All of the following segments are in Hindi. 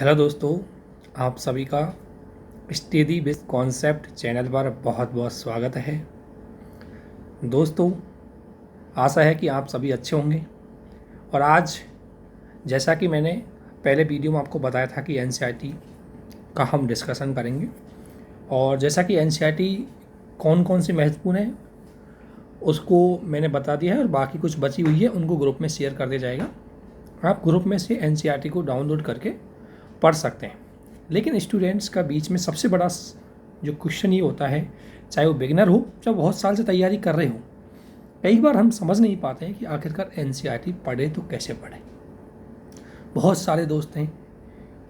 हेलो दोस्तों, आप सभी का स्टडी विद कॉन्सेप्ट चैनल पर बहुत बहुत स्वागत है। दोस्तों, आशा है कि आप सभी अच्छे होंगे। और आज जैसा कि मैंने पहले वीडियो में आपको बताया था कि एनसीईआरटी का हम डिस्कशन करेंगे, और जैसा कि एनसीईआरटी कौन कौन से महत्वपूर्ण है उसको मैंने बता दिया है, और बाकी कुछ बची हुई है उनको ग्रुप में शेयर कर दिया जाएगा। आप ग्रुप में से एनसीईआरटी को डाउनलोड करके पढ़ सकते हैं। लेकिन स्टूडेंट्स का बीच में सबसे बड़ा जो क्वेश्चन ये होता है, चाहे वो बिगिनर हो चाहे बहुत साल से तैयारी कर रहे हो, कई बार हम समझ नहीं पाते हैं कि आखिरकार एनसीईआरटी पढ़े तो कैसे पढ़े। बहुत सारे दोस्त हैं,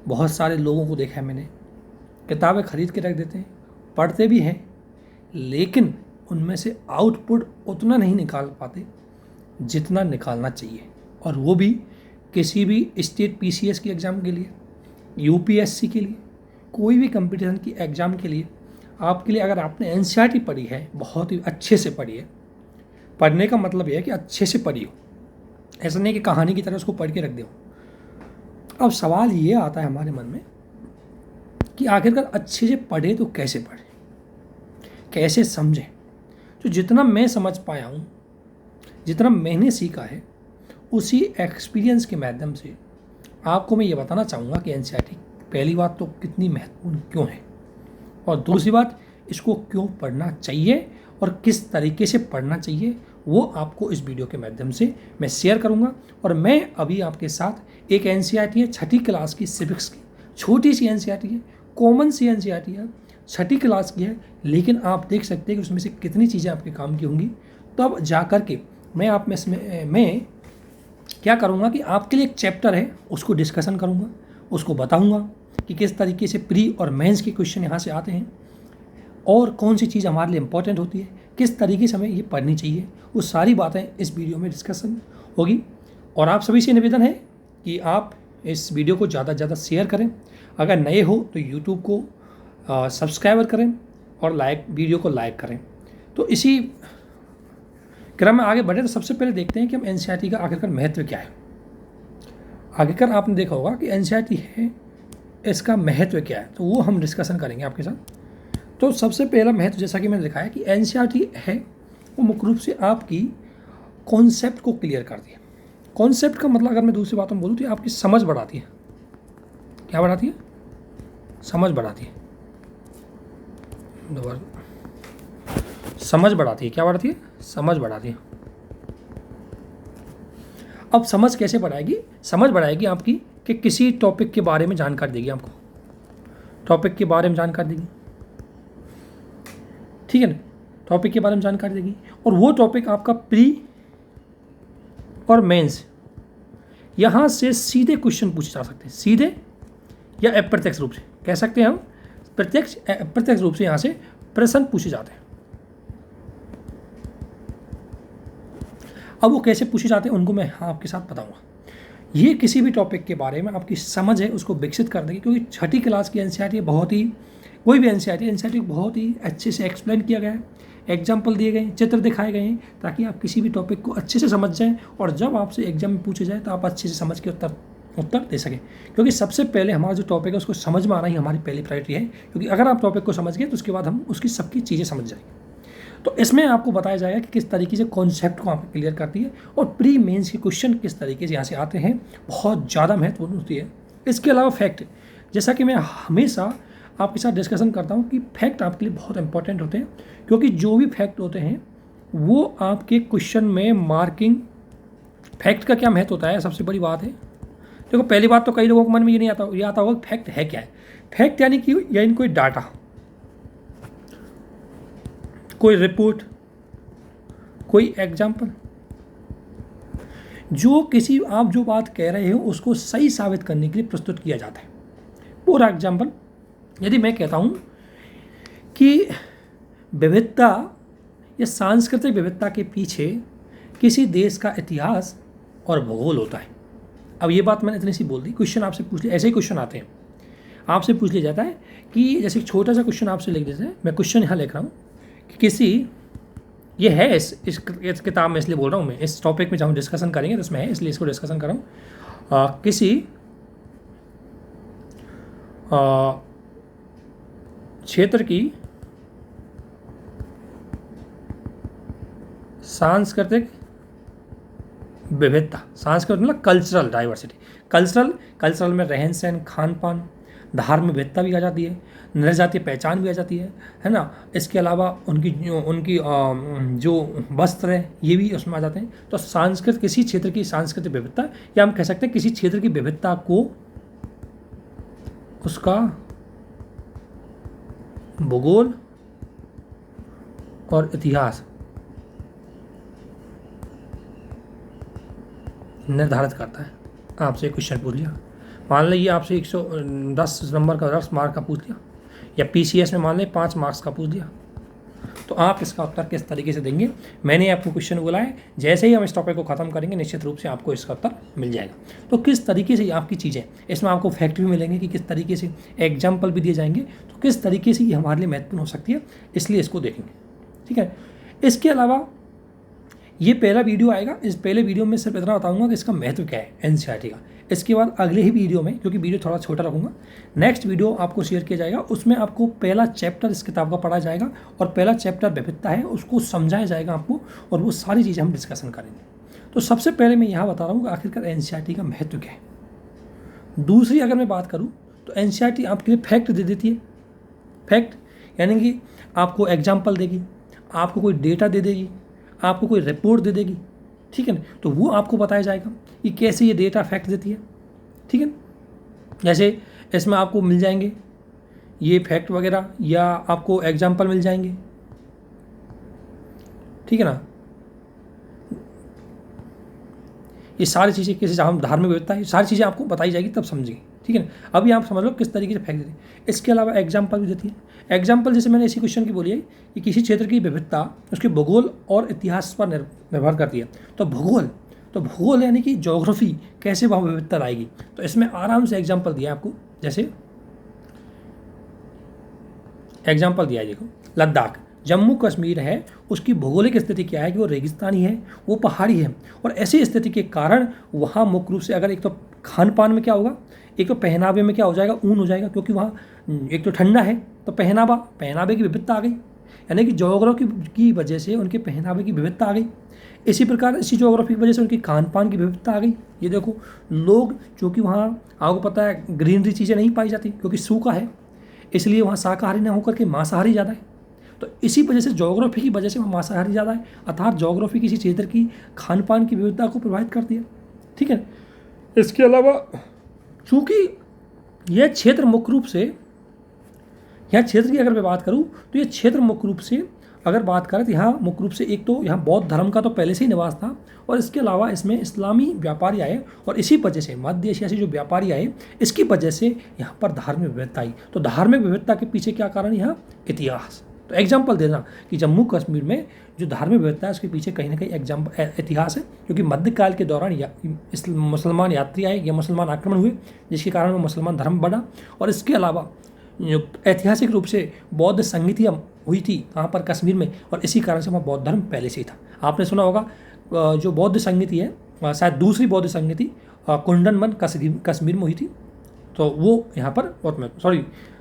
बहुत सारे लोगों को देखा है मैंने, किताबें खरीद के रख देते हैं, पढ़ते भी हैं, लेकिन उनमें से आउटपुट उतना नहीं निकाल पाते जितना निकालना चाहिए। और वो भी किसी भी स्टेट पीसीएस की एग्ज़ाम के लिए, यूपीएससी के लिए, कोई भी कंपटीशन की एग्ज़ाम के लिए, आपके लिए अगर आपने एनसीईआरटी पढ़ी है, बहुत ही अच्छे से पढ़ी है। पढ़ने का मतलब यह है कि अच्छे से पढ़ी हो, ऐसा नहीं कि कहानी की तरह उसको पढ़ के रख दो। अब सवाल ये आता है हमारे मन में कि आखिरकार अच्छे से पढ़े तो कैसे पढ़े, कैसे समझें। तो जितना मैं समझ पाया हूँ, जितना मैंने सीखा है, उसी एक्सपीरियंस के माध्यम से आपको मैं ये बताना चाहूँगा कि एनसीईआरटी पहली बात तो कितनी महत्वपूर्ण क्यों है, और दूसरी बात इसको क्यों पढ़ना चाहिए और किस तरीके से पढ़ना चाहिए, वो आपको इस वीडियो के माध्यम से मैं शेयर करूँगा। और मैं अभी आपके साथ एक एनसीईआरटी है 6ठी क्लास की सिविक्स की, छोटी सी एनसीईआरटी है, कॉमन सी एनसीईआरटी है, 6ठी क्लास की है, लेकिन आप देख सकते हैं कि उसमें से कितनी चीज़ें आपके काम की होंगी। तो अब जा कर के मैं क्या करूँगा कि आपके लिए एक चैप्टर है उसको डिस्कशन करूँगा, उसको बताऊँगा कि किस तरीके से प्री और मेंस के क्वेश्चन यहाँ से आते हैं, और कौन सी चीज़ हमारे लिए इम्पोर्टेंट होती है, किस तरीके से हमें ये पढ़नी चाहिए, वो सारी बातें इस वीडियो में डिस्कशन होगी। और आप सभी से निवेदन है कि आप इस वीडियो को ज़्यादा से ज़्यादा शेयर करें। अगर नए हो तो यूट्यूब को सब्सक्राइबर करें और वीडियो को लाइक करें। तो इसी क्रम में आगे बढ़े तो सबसे पहले देखते हैं कि हम एनसीईआरटी का आखिरकार महत्व क्या है। आखिरकार आपने देखा होगा कि एनसीईआरटी है, इसका महत्व क्या है, तो वो हम डिस्कशन करेंगे आपके साथ। तो सबसे पहला महत्व, जैसा कि मैंने लिखा है कि एनसीईआरटी है, वो मुख्य रूप से आपकी कॉन्सेप्ट को क्लियर करती है। कॉन्सेप्ट का मतलब अगर मैं दूसरी बात में बोलूँ तो आपकी समझ बढ़ाती है। क्या बढ़ाती है? समझ बढ़ाती है। दोबारा, समझ बढ़ाती है। क्या बढ़ाती है? समझ बढ़ाती है। अब समझ कैसे बढ़ाएगी? समझ बढ़ाएगी आपकी कि किसी टॉपिक के बारे में जानकारी देगी, आपको टॉपिक के बारे में जानकारी देगी, ठीक है ना, टॉपिक के बारे में जानकारी देगी। और वो टॉपिक आपका प्री और मेंस, यहाँ से सीधे क्वेश्चन पूछे जा सकते हैं, सीधे या अप्रत्यक्ष रूप से, कह सकते हैं हम अप्रत्यक्ष रूप से यहाँ से प्रश्न पूछे जाते हैं। अब वो कैसे पूछे जाते हैं उनको मैं आपके साथ बताऊंगा। ये किसी भी टॉपिक के बारे में आपकी समझ है उसको विकसित कर देगी, क्योंकि 6ठी क्लास की एनसीईआरटी बहुत ही, कोई भी एनसीईआरटी बहुत ही अच्छे से एक्सप्लेन किया गया है, एग्जाम्पल दिए गए हैं, चित्र दिखाए गए हैं, ताकि आप किसी भी टॉपिक को अच्छे से समझ जाएं, और जब आपसे एग्जाम में पूछे जाए तो आप अच्छे से समझ के उत्तर दे सकें। क्योंकि सबसे पहले हमारा जो टॉपिक है उसको समझ में आना ही हमारी पहली प्रायोरिटी है, क्योंकि अगर आप टॉपिक को समझ गए तो उसके बाद हम उसकी सबकी चीज़ें समझ जाएंगे। तो इसमें आपको बताया जाएगा कि किस तरीके से कॉन्सेप्ट को आप क्लियर करती है, और प्री मेंस के क्वेश्चन किस तरीके से यहाँ से आते हैं, बहुत ज़्यादा महत्वपूर्ण होती है। इसके अलावा फैक्ट, जैसा कि मैं हमेशा आपके साथ डिस्कशन करता हूँ कि फैक्ट आपके लिए बहुत इंपॉर्टेंट होते हैं, क्योंकि जो भी फैक्ट होते हैं वो आपके क्वेश्चन में मार्किंग। फैक्ट का क्या महत्व होता है, सबसे बड़ी बात है। देखो, पहली बात तो कई लोगों के मन में ये नहीं आता होगा फैक्ट है क्या है। फैक्ट यानी कि यानी कोई डाटा, कोई रिपोर्ट, कोई एग्जाम्पल, जो किसी आप जो बात कह रहे हो उसको सही साबित करने के लिए प्रस्तुत किया जाता है। फॉर एग्जाम्पल, यदि मैं कहता हूँ कि विविधता या सांस्कृतिक विविधता के पीछे किसी देश का इतिहास और भूगोल होता है। अब ये बात मैंने इतनी सी बोल दी, क्वेश्चन आपसे पूछ लिया, ऐसे ही क्वेश्चन आते हैं, आपसे पूछ लिया जाता है कि जैसे छोटा सा क्वेश्चन आपसे लिख देते हैं, मैं क्वेश्चन यहाँ लिख रहा हूँ कि किसी, ये है इस किताब में, इसलिए बोल रहा हूँ, मैं इस टॉपिक में जब हम डिस्कशन करेंगे तो इसमें है, इसलिए इसको डिस्कशन कर रहा हूँ। किसी क्षेत्र की सांस्कृतिक विविधता, सांस्कृतिक मतलब कल्चरल डाइवर्सिटी, कल्चरल में रहन सहन, खान पान, धार्मिक विविधता भी आ जाती है, नृजातीय पहचान भी आ जाती है ना। इसके अलावा उनकी जो वस्त्र है ये भी उसमें आ जाते हैं। तो सांस्कृतिक, किसी क्षेत्र की सांस्कृतिक विविधता, या हम कह सकते हैं किसी क्षेत्र की विविधता को उसका भूगोल और इतिहास निर्धारित करता है। आपसे एक क्वेश्चन पूछ लिया, मान लीजिए आपसे 110 नंबर का 10 मार्क का पूछ लिया, या पीसीएस में मान लें 5 मार्क्स का पूछ लिया, तो आप इसका उत्तर किस तरीके से देंगे। मैंने आपको क्वेश्चन बोला है, जैसे ही हम इस टॉपिक को खत्म करेंगे निश्चित रूप से आपको इसका उत्तर मिल जाएगा। तो किस तरीके से आपकी चीज़ें, इसमें आपको फैक्ट भी मिलेंगे कि किस तरीके से, एग्जाम्पल भी दिए जाएंगे, तो किस तरीके से ये हमारे लिए महत्वपूर्ण हो सकती है, इसलिए इसको देखेंगे। ठीक है, इसके अलावा ये पहला वीडियो आएगा, इस पहले वीडियो में सिर्फ इतना बताऊंगा कि इसका महत्व क्या है एनसीईआरटी का। इसके बाद अगले ही वीडियो में, क्योंकि वीडियो थोड़ा छोटा रखूंगा, नेक्स्ट वीडियो आपको शेयर किया जाएगा, उसमें आपको पहला चैप्टर इस किताब का पढ़ा जाएगा और पहला चैप्टर विविधता है उसको समझाया जाएगा आपको, और वो सारी चीज़ें हम डिस्कशन करेंगे। तो सबसे पहले मैं यहाँ बता रहा हूँ कि आखिरकार एनसीईआरटी का महत्व क्या है। दूसरी अगर मैं बात करूँ तो एनसीईआरटी आपके लिए फैक्ट दे देती है। फैक्ट यानी कि आपको एग्जाम्पल देगी, आपको कोई डेटा दे देगी, आपको कोई रिपोर्ट दे देगी। ठीक है ना, तो वो आपको बताया जाएगा कि कैसे ये डेटा फैक्ट देती है। ठीक है, जैसे इसमें आपको मिल जाएंगे ये फैक्ट वगैरह, या आपको एग्जाम्पल मिल जाएंगे। ठीक है ना, ये सारी चीज़ें किसी हम धार्मिक विविधता, ये सारी चीज़ें आपको बताई जाएगी, तब समझेंगे। ठीक है ना, अभी आप समझ लो किस तरीके से फैक्ट देती है। इसके अलावा एग्जाम्पल भी देती है। एग्जाम्पल जैसे मैंने इसी क्वेश्चन की बोली है कि किसी क्षेत्र की विविधता उसके भूगोल और इतिहास पर निर्भर करती है। तो भूगोल यानी कि ज्योग्राफी, कैसे वहाँ विविधता लाएगी, तो इसमें आराम से एग्जाम्पल दिया है आपको। जैसे एग्जाम्पल दिया है, देखो लद्दाख जम्मू कश्मीर है, उसकी भौगोलिक स्थिति क्या है कि वो रेगिस्तानी है, वो पहाड़ी है, और ऐसी स्थिति के कारण वहाँ मुख्य रूप से, अगर एक तो खान पान में क्या होगा, एक तो पहनावे में क्या हो जाएगा, ऊन हो जाएगा, क्योंकि वहाँ एक तो ठंडा है, तो पहनावे की विविधता आ गई, यानी कि ज्योग्राफी की वजह से उनके पहनावे की विविधता आ गई। इसी प्रकार इसी ज्योग्राफी की वजह से उनकी खान पान की विविधता आ गई। ये देखो, लोग चूँकि वहाँ आपको पता है ग्रीनरी चीज़ें नहीं पाई जाती, क्योंकि सूखा है, इसलिए वहाँ शाकाहारी ना होकर के मांसाहारी ज़्यादा है। तो इसी वजह से ज्योग्राफी की वजह से वहाँ मांसाहारी ज़्यादा है, अर्थात ज्योग्राफी किसी क्षेत्र की खान पान की विविधता को प्रभावित करती है। ठीक है, इसके अलावा चूँकि यह क्षेत्र मुख्य रूप से, यहाँ क्षेत्र की अगर मैं बात करूँ तो ये क्षेत्र मुख्य रूप से अगर बात करें तो यहाँ मुख्य रूप से एक तो यहाँ बौद्ध धर्म का तो पहले से ही निवास था, और इसके अलावा इसमें इस्लामी व्यापारी आए, और इसी वजह से मध्य एशिया से जो व्यापारी आए, इसकी वजह से यहाँ पर धार्मिक विविधता आई। तो धार्मिक विविधता के पीछे क्या कारण, यहाँ इतिहास। तो एग्जाम्पल देना कि जम्मू कश्मीर में जो धार्मिक विविधता है उसके पीछे कहीं ना कहीं इतिहास है, क्योंकि मध्यकाल के दौरान मुसलमान यात्री आए या मुसलमान आक्रमण हुए, जिसके कारण वो मुसलमान धर्म बढ़ा। और इसके अलावा ऐतिहासिक रूप से बौद्ध संगतियाँ हुई थी वहाँ पर कश्मीर में, और इसी कारण से वहाँ बौद्ध धर्म पहले से ही था। आपने सुना होगा जो बौद्ध संगति है, शायद दूसरी बौद्ध संगति कुंडनवन कश्मीर में हुई थी, तो वो यहाँ पर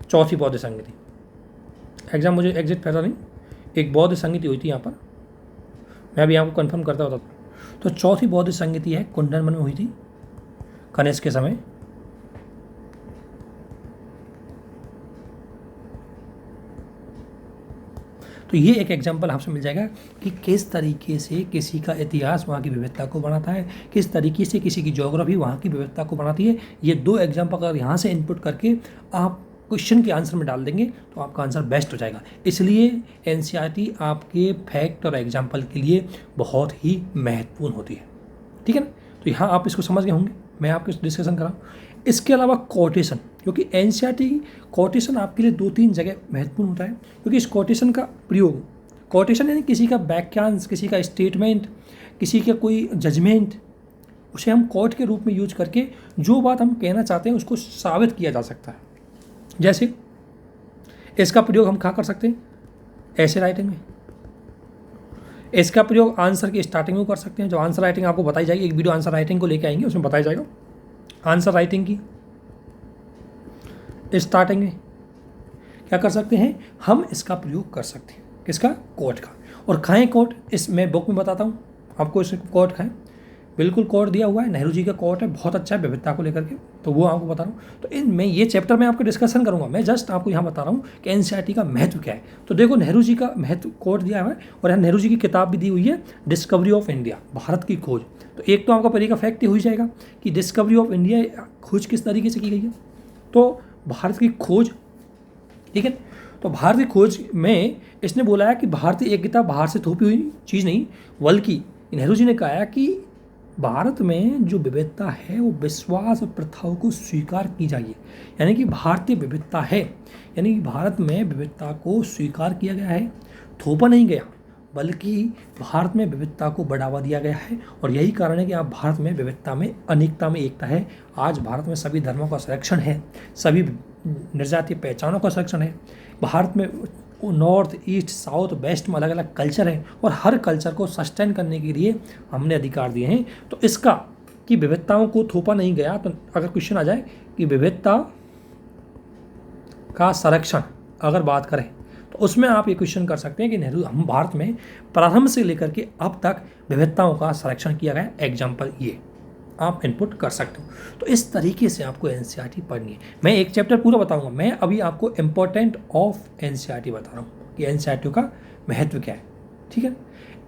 चौथी बौद्ध संगति, एग्जाम मुझे एग्जैक्ट पता नहीं, एक बौद्ध संगति हुई थी यहाँ पर, मैं भी आपको कंफर्म करता होता। तो चौथी बौद्ध संगति है कुंडनवन में हुई थी कनिष्क के समय। तो ये एक एग्जाम्पल आपसे मिल जाएगा कि किस तरीके से किसी का इतिहास वहाँ की विविधता को बनाता है, किस तरीके से किसी की ज्योग्राफी वहाँ की विविधता को बनाती है। ये दो एग्जाम्पल अगर यहाँ से इनपुट करके आप क्वेश्चन के आंसर में डाल देंगे तो आपका आंसर बेस्ट हो जाएगा। इसलिए एनसीईआरटी आपके फैक्ट और एग्जाम्पल के लिए बहुत ही महत्वपूर्ण होती है। ठीक है ना, तो यहाँ आप इसको समझ गए होंगे, मैं आपको डिस्कशन कर रहा हूँ। इसके अलावा कोटेशन, क्योंकि एनसीईआरटी कोटेशन आपके लिए 2-3 जगह महत्वपूर्ण होता है, क्योंकि इस कोटेशन का प्रयोग, कोटेशन यानी किसी का वाक्यांश, किसी का स्टेटमेंट, किसी का कोई जजमेंट, उसे हम कोट के रूप में यूज करके जो बात हम कहना चाहते हैं उसको साबित किया जा सकता है। जैसे इसका प्रयोग हम कहाँ कर सकते हैं, ऐसे राइटिंग में। इसका प्रयोग आंसर की स्टार्टिंग में कर सकते हैं, जो आंसर राइटिंग आपको बताई जाएगी, एक वीडियो आंसर राइटिंग को लेके आएंगे, उसमें बताया जाएगा आंसर राइटिंग की। स्टार्टिंग में क्या कर सकते हैं, हम इसका प्रयोग कर सकते हैं, किसका, कोट का। और खाएं कोट, इस मैं बुक में बताता हूँ आपको, इस कोट खाएं, बिल्कुल कोट दिया हुआ है, नेहरू जी का कोट है, बहुत अच्छा है विविधता को लेकर के, तो वो आपको बता रहा हूँ। तो इन मैं ये चैप्टर में आपको डिस्कशन करूँगा, मैं जस्ट आपको यहाँ बता रहा हूँ कि एनसीईआरटी का महत्व क्या है। तो देखो नेहरू जी का महत्व कोट दिया हुआ है, और यहाँ नेहरू जी की किताब भी दी हुई है, डिस्कवरी ऑफ इंडिया, भारत की खोज। तो एक तो आपका पहले का फैक्ट हो जाएगा कि डिस्कवरी ऑफ इंडिया, खोज किस तरीके से की गई है, तो भारत की खोज, ठीक है। तो भारत की खोज में इसने बोला है कि भारतीय एकता बाहर से थोपी हुई चीज़ नहीं, बल्कि नेहरू जी ने कहा है कि भारत में जो विविधता है वो विश्वास और प्रथाओं को स्वीकार की जाइए। यानी कि भारतीय विविधता है, यानी कि भारत में विविधता को स्वीकार किया गया है, थोपा नहीं गया, बल्कि भारत में विविधता को बढ़ावा दिया गया है। और यही कारण है कि आप भारत में विविधता में अनेकता में एकता है। आज भारत में सभी धर्मों का संरक्षण है, सभी निर्जातीय पहचानों का संरक्षण है। भारत में नॉर्थ, ईस्ट, साउथ, वेस्ट में अलग अलग कल्चर हैं, और हर कल्चर को सस्टेन करने के लिए हमने अधिकार दिए हैं। तो इसका कि विविधताओं को थोपा नहीं गया, तो अगर क्वेश्चन आ जाए कि विविधता का संरक्षण अगर बात करें, तो उसमें आप ये क्वेश्चन कर सकते हैं कि नेहरू, हम भारत में प्रारंभ से लेकर के अब तक विविधताओं का संरक्षण किया गया, एग्जाम्पल ये आप इनपुट कर सकते हो। तो इस तरीके से आपको एनसीईआरटी पढ़नी है। मैं एक चैप्टर पूरा बताऊंगा, मैं अभी आपको इम्पोर्टेंट ऑफ एनसीईआरटी बता रहा हूँ कि एनसीईआरटी का महत्व क्या है, ठीक है।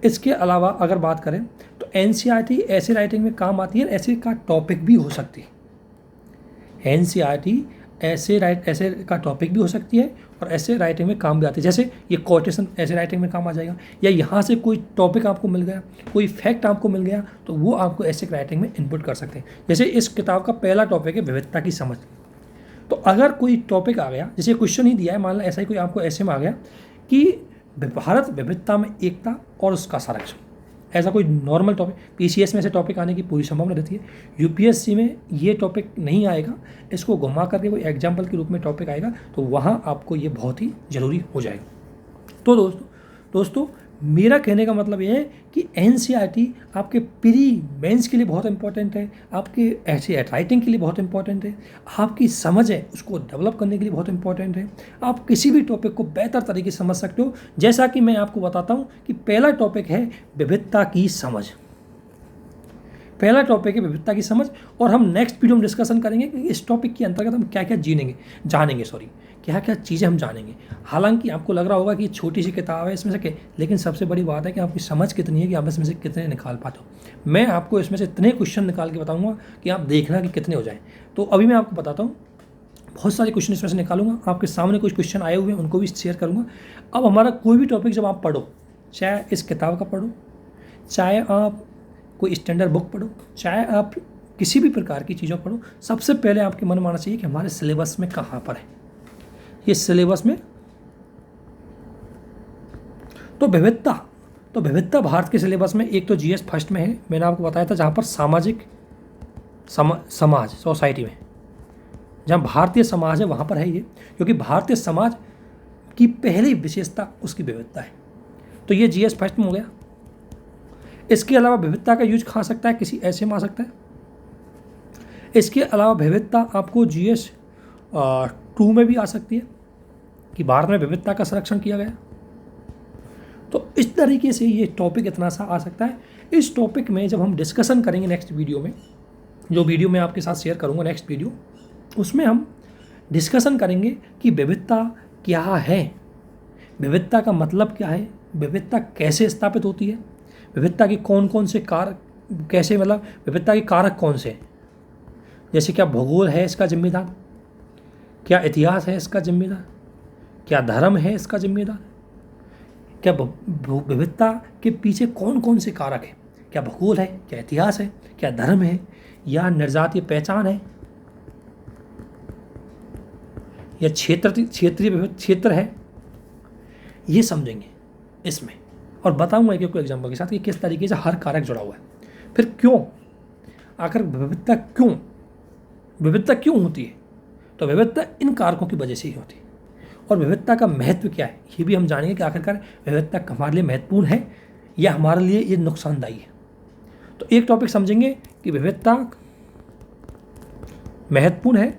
इसके अलावा अगर बात करें तो एनसीईआरटी ऐसे राइटिंग में काम आती है, ऐसे का टॉपिक भी हो सकती है। एनसीईआरटी ऐसे का टॉपिक भी हो सकती है, और ऐसे राइटिंग में काम भी आती है। जैसे ये कोटेशन ऐसे राइटिंग में काम आ जाएगा, या यहाँ से कोई टॉपिक आपको मिल गया, कोई फैक्ट आपको मिल गया, तो वो आपको ऐसे राइटिंग में इनपुट कर सकते हैं। जैसे इस किताब का पहला टॉपिक है विविधता की समझ। तो अगर कोई टॉपिक आ गया, जैसे क्वेश्चन ही दिया है, मान लो ऐसा ही कोई आपको ऐसे में आ गया कि भारत विविधता में एकता और उसका संरक्षण, ऐसा कोई नॉर्मल टॉपिक, पीसीएस में से टॉपिक आने की पूरी संभावना रहती है। यूपीएससी में ये टॉपिक नहीं आएगा, इसको घुमा करके कोई एग्जाम्पल के रूप में टॉपिक आएगा, तो वहाँ आपको ये बहुत ही ज़रूरी हो जाएगा। तो दोस्तों मेरा कहने का मतलब ये है कि एनसीईआरटी आपके प्री मेंस के लिए बहुत इंपॉर्टेंट है, आपके ऐसे राइटिंग के लिए बहुत इंपॉर्टेंट है, आपकी समझ है उसको डेवलप करने के लिए बहुत इंपॉर्टेंट है। आप किसी भी टॉपिक को बेहतर तरीके से समझ सकते हो। जैसा कि मैं आपको बताता हूँ कि पहला टॉपिक है विविधता की समझ, पहला टॉपिक है विविधता की समझ, और हम नेक्स्ट वीडियो में डिस्कशन करेंगे कि इस टॉपिक के अंतर्गत हम क्या क्या जानेंगे क्या क्या चीज़ें हम जानेंगे। हालांकि आपको लग रहा होगा कि छोटी सी किताब है इसमें से लेकिन सबसे बड़ी बात है कि आपकी समझ कितनी है कि आप इसमें से कितने निकाल पाते हो। मैं आपको इसमें से इतने क्वेश्चन निकाल के बताऊंगा कि आप देखना कि कितने हो जाए। तो अभी मैं आपको बताता हूँ, बहुत सारे क्वेश्चन इसमें से निकालूंगा, आपके सामने कुछ क्वेश्चन आए हुए हैं उनको भी शेयर करूँगा। अब हमारा कोई भी टॉपिक जब आप पढ़ो, चाहे इस किताब का पढ़ो, चाहे आप कोई स्टैंडर्ड बुक पढ़ो, चाहे आप किसी भी प्रकार की चीज़ों पढ़ो, सबसे पहले आपके मन में आना चाहिए कि हमारे सिलेबस में कहाँ पर है ये सिलेबस में। तो विविधता भारत के सिलेबस में एक तो जीएस फर्स्ट में है, मैंने आपको बताया था, जहाँ पर सामाजिक समाज सोसाइटी में जहाँ भारतीय समाज है वहाँ पर है ये, क्योंकि भारतीय समाज की पहली विशेषता उसकी विविधता है। तो ये जीएस फर्स्ट में हो गया। इसके अलावा विविधता का यूज खा सकता है, किसी ऐसे में आ सकता है। इसके अलावा विविधता आपको जीएस 2 में भी आ सकती है कि भारत में विविधता का संरक्षण किया गया। तो इस तरीके से ये टॉपिक इतना सा आ सकता है। इस टॉपिक में जब हम डिस्कशन करेंगे नेक्स्ट वीडियो में, जो वीडियो मैं आपके साथ शेयर करूंगा नेक्स्ट वीडियो, उसमें हम डिस्कशन करेंगे कि विविधता क्या है, विविधता का मतलब क्या है, विविधता कैसे स्थापित होती है, विविधता के कौन कौन से कारक, कैसे मतलब विविधता के कारक कौन से हैं, जैसे क्या भूगोल है इसका जिम्मेदार, क्या इतिहास है इसका जिम्मेदार, क्या धर्म है इसका जिम्मेदार, क्या विविधता के पीछे कौन कौन से कारक हैं, क्या भूगोल है, क्या इतिहास है, क्या धर्म है, या निर्जातीय पहचान है, या क्षेत्रीय क्षेत्र है, ये समझेंगे इसमें। और बताऊंगा एक एग्जाम्पल के साथ कि किस तरीके से हर कारक जुड़ा हुआ है। फिर क्यों, आखिर विविधता क्यों होती है, तो विविधता इन कारकों की वजह से ही होती है। और विविधता का महत्व क्या है ये भी हम जानेंगे कि आखिरकार विविधता हमारे लिए महत्वपूर्ण है या हमारे लिए ये नुकसानदायी है। तो एक टॉपिक समझेंगे कि विविधता महत्वपूर्ण है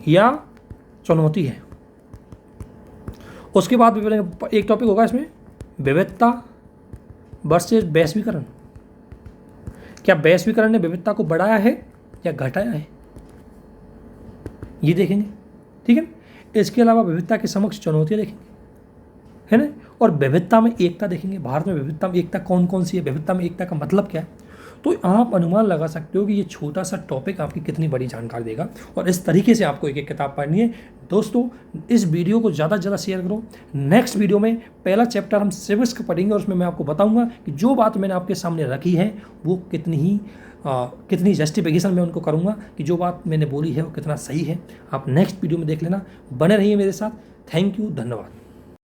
या चुनौती है। उसके बाद एक टॉपिक होगा इसमें विविधता वर्सेस वैश्वीकरण। क्या वैश्वीकरण ने विविधता को बढ़ाया है या घटाया है, ये देखेंगे। ठीक है, इसके अलावा विविधता के समक्ष चुनौतियां देखेंगे, है ना, और विविधता में एकता देखेंगे। भारत में विविधता में एकता कौन कौन सी है, विविधता में एकता का मतलब क्या है। तो आप अनुमान लगा सकते हो कि ये छोटा सा टॉपिक आपकी कितनी बड़ी जानकारी देगा, और इस तरीके से आपको एक एक किताब पढ़नी है। दोस्तों, इस वीडियो को ज़्यादा से ज़्यादा शेयर करो। नेक्स्ट वीडियो में पहला चैप्टर हम सिविक्स का पढ़ेंगे, और उसमें मैं आपको बताऊंगा कि जो बात मैंने आपके सामने रखी है वो कितनी जस्टिफिकेशन मैं उनको करूंगा कि जो बात मैंने बोली है वो कितना सही है। आप नेक्स्ट वीडियो में देख लेना। बने रहिए मेरे साथ। थैंक यू, धन्यवाद।